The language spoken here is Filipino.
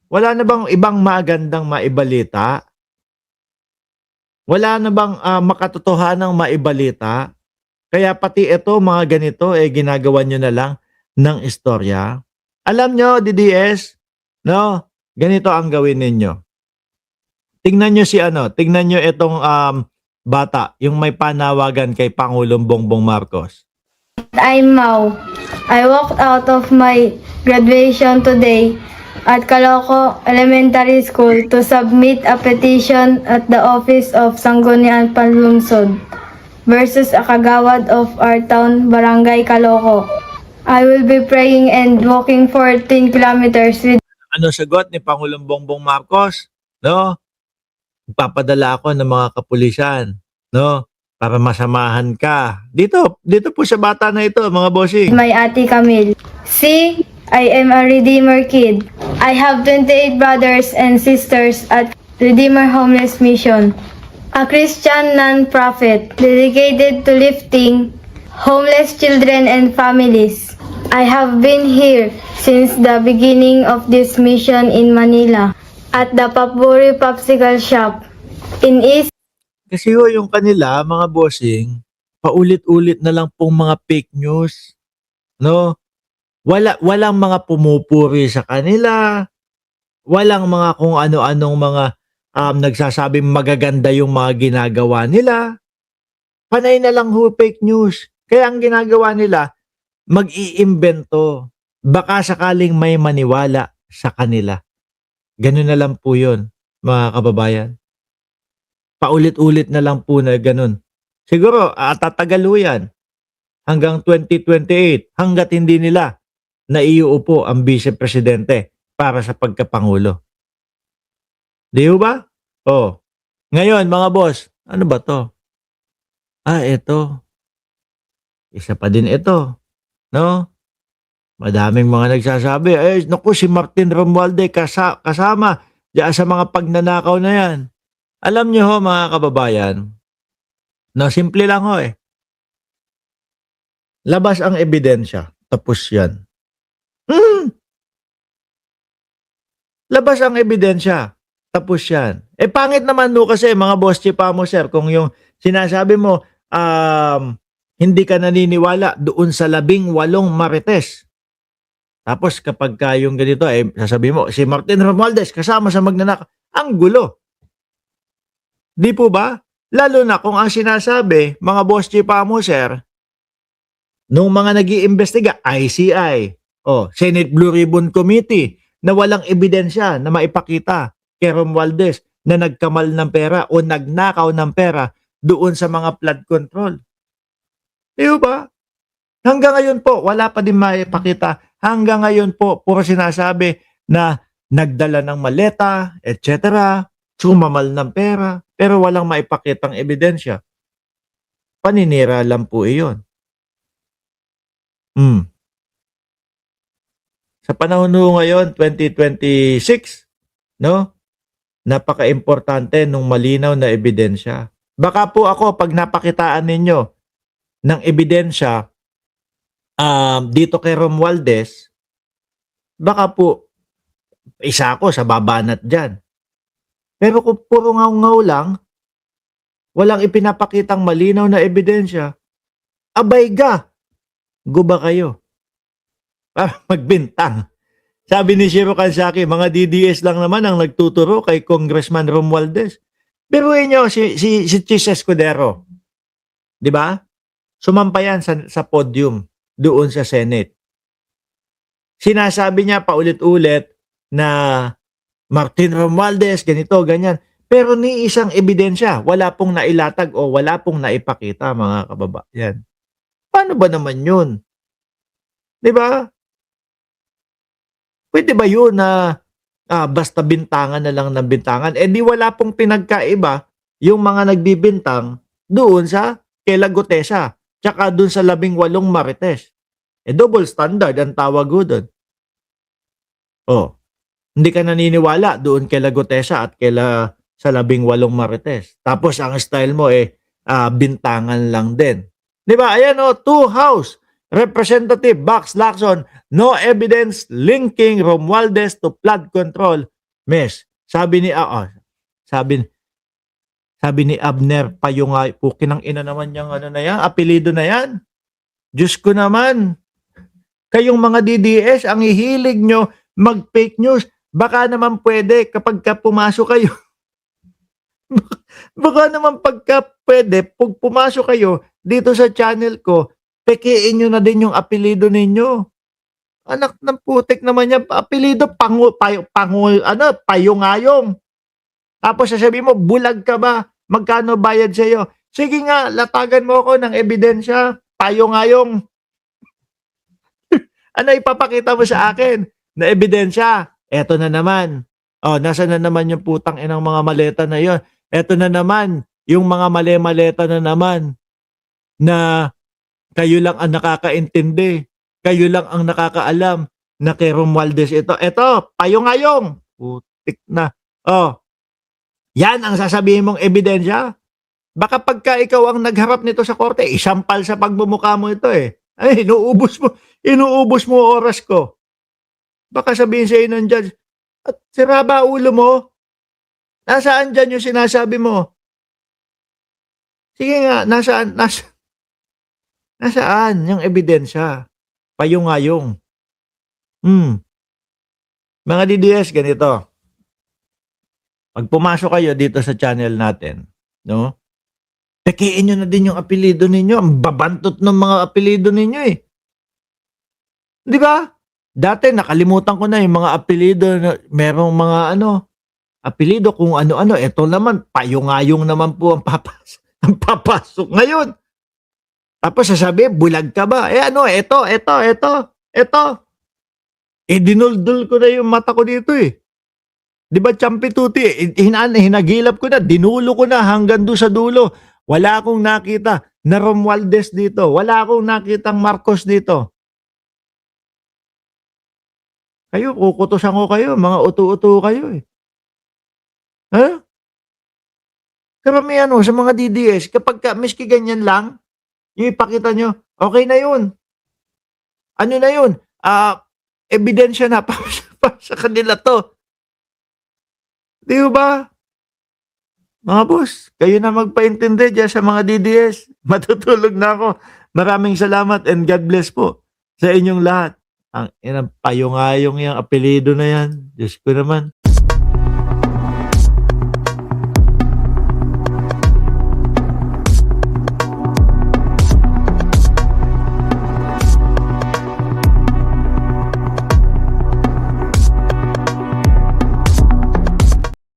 Wala na bang ibang magandang maibalita? Wala na bang, makatotohanang maibalita? Kaya pati ito mga ganito, eh, ginagawan niyo na lang ng istorya? Alam niyo DDS, 'no, ganito ang gawin ninyo. Tingnan niyo si ano, tingnan niyo itong, bata, yung may panawagan kay Pangulong Bongbong Marcos. I'm Mau. I walked out of my graduation today at Caloocan Elementary School to submit a petition at the office of Sangguniang Panlungsod versus a kagawad of our town, Barangay Caloocan. I will be praying and walking 14 kilometers with Ano sagot ni Pangulong Bongbong Marcos? 'No, "Magpapadala ako ng mga kapulisan, 'no, para masamahan ka." Dito po sa bata na ito mga bossing. my ate Camille. See, I am a Redeemer kid. I have 28 brothers and sisters at Redeemer Homeless Mission, a Christian non-profit dedicated to lifting homeless children and families. I have been here since the beginning of this mission in Manila at the Papuri Popsicle Shop in East Kasi yung kanila mga bossing, paulit-ulit na lang pong mga fake news, 'no? Walang mga pumupuri sa kanila, walang mga kung ano-anong mga, nagsasabing magaganda yung mga ginagawa nila. Panay na lang ho fake news. Kaya ang ginagawa nila, mag-iimbento. Baka sakaling may maniwala sa kanila. Gano'n na lang po 'yun, mga kababayan. Paulit-ulit na lang po na gano'n. Siguro, tatagal ho 'yan hanggang 2028 hangga't hindi nila naiuupo ang Vice Presidente para sa pagkapangulo. 'Di ho ba? Oh, ngayon mga boss, ano ba 'to? Eto, isa pa din ito, 'no? Madaming mga nagsasabi, naku si Martin Romualdez kasama diyan sa mga pagnanakaw na 'yan. Alam niyo ho mga kababayan, na simple lang ho, eh. Labas ang ebidensya, tapos 'yan. Hmm, labas ang ebidensya, tapos 'yan. Pangit naman ho kasi mga boss chipamo sir kung yung sinasabi mo, hindi ka naniniwala doon sa 18 marites. Tapos kapagka yung ganito, sasabihin mo, si Martin Romualdez kasama sa magnanakaw. Ang gulo. 'Di po ba? Lalo na kung ang sinasabi, mga boss chipamo sir, nung mga nag-iimbestiga, ICI, Senate Blue Ribbon Committee, na walang ebidensya na maipakita kay Romualdez na nagkamal ng pera o nagnakaw ng pera doon sa mga flood control. Di ba? Hanggang ngayon po, wala pa din maipakita. Hanggang ngayon po, puro sinasabi na nagdala ng maleta, etc., sumamal ng pera, pero walang maipakitang ebidensya. Paninira lang po iyon. Sa panahon ho ngayon, 2026, no? Napaka-importante nung malinaw na ebidensya. Baka po ako, pag napakitaan ninyo ng ebidensya dito kay Romualdez, baka po isa ako sa babanat dyan. Pero kung puro ngaw-ngaw lang, walang ipinapakitang malinaw na ebidensya, abay ga, guba kayo. Para magbintang. Sabi ni Shiro Kansaki, mga DDS lang naman ang nagtuturo kay Congressman Romualdez. Biruin nyo si Chis Escudero. Di ba? Sumampa yan sa podium doon sa Senate. Sinasabi niya paulit-ulit na Martin Romualdez, ganito, ganyan. Pero ni isang ebidensya, wala pong nailatag o wala pong naipakita mga kababayan. Paano ba naman yun? Di ba? Pwede ba yun na basta bintangan na lang ng bintangan? Di wala pong pinagkaiba yung mga nagbibintang doon sa Kela Gutesa tsaka doon sa 18 marites. Double standard ang tawag ho doon. Hindi ka naniniwala doon kay Gutesa at sa 18 marites. Tapos ang style mo bintangan lang din. Di ba? Ayan two house. Representative Bax Lacson, no evidence linking Romualdez to flood control Mes, sabi sabi ni Abner Payungay, pukin ng ina naman yung ano na yan, apelido na yan. Diyos ko naman, kayong mga DDS, ang hihilig nyo mag-fake news. Baka naman pwede kapag pumasok kayo, baka naman pagka pwede, pag pumasok kayo dito sa channel ko, pekein nyo na din yung apelido ninyo. Anak ng putik naman yan, apelido, payungayong. Tapos sasabihin mo, bulag ka ba? Magkano bayad sa'yo? Sige nga, latagan mo ako ng ebidensya. Payong-ayong. Ano ipapakita mo sa akin na ebidensya? Eto na naman. Oh, nasa na naman yung putang inang mga maleta na yon. Eto na naman, yung mga mali-maleta na naman na kayo lang ang nakakaintindi. Kayo lang ang nakakaalam na kay Romualdez ito. Eto, payong-ayong. Putik na. Oh, yan ang sasabihin mong ebidensya. Baka pagka ikaw ang nagharap nito sa korte, isampal sa pagmumukha mo ito eh. Ay, inuubos mo oras ko. Baka sabihin sa iyo ng judge, at sira ba ulo mo? Nasaan dyan yung sinasabi mo? Sige nga, nasaan yung ebidensya? Payong-ayong. Mga DDS, ganito. Pag pumasok kayo dito sa channel natin, no? Pekein nyo na din yung apelido ninyo. Ang babantot ng mga apelido ninyo eh. Di ba? Dati nakalimutan ko na yung mga apelido. Merong mga apelido kung ano-ano. Ito naman, payong-ayong naman po ang papasok ngayon. Tapos sasabi, bulag ka ba? Ito. Dinuldul ko na yung mata ko dito eh. Di ba, Champi Tuti, hinagilap ko na, dinulo ko na hanggang doon sa dulo. Wala akong nakita na Romualdez dito. Wala akong nakitang Marcos dito. Kayo, kukutusan ko kayo. Mga utu-utu kayo eh. Ha? Karamihan sa mga DDS, kapag miski ganyan lang, yung ipakita nyo, okay na yun. Ano na yun? Ebidensya na pa sa kanila to. Di ba? Mga boss, kayo na magpaintindi dyan sa mga DDS. Matutulog na ako. Maraming salamat and God bless po sa inyong lahat. Ang payong-ayong yung apelido na yan. Diyos ko naman.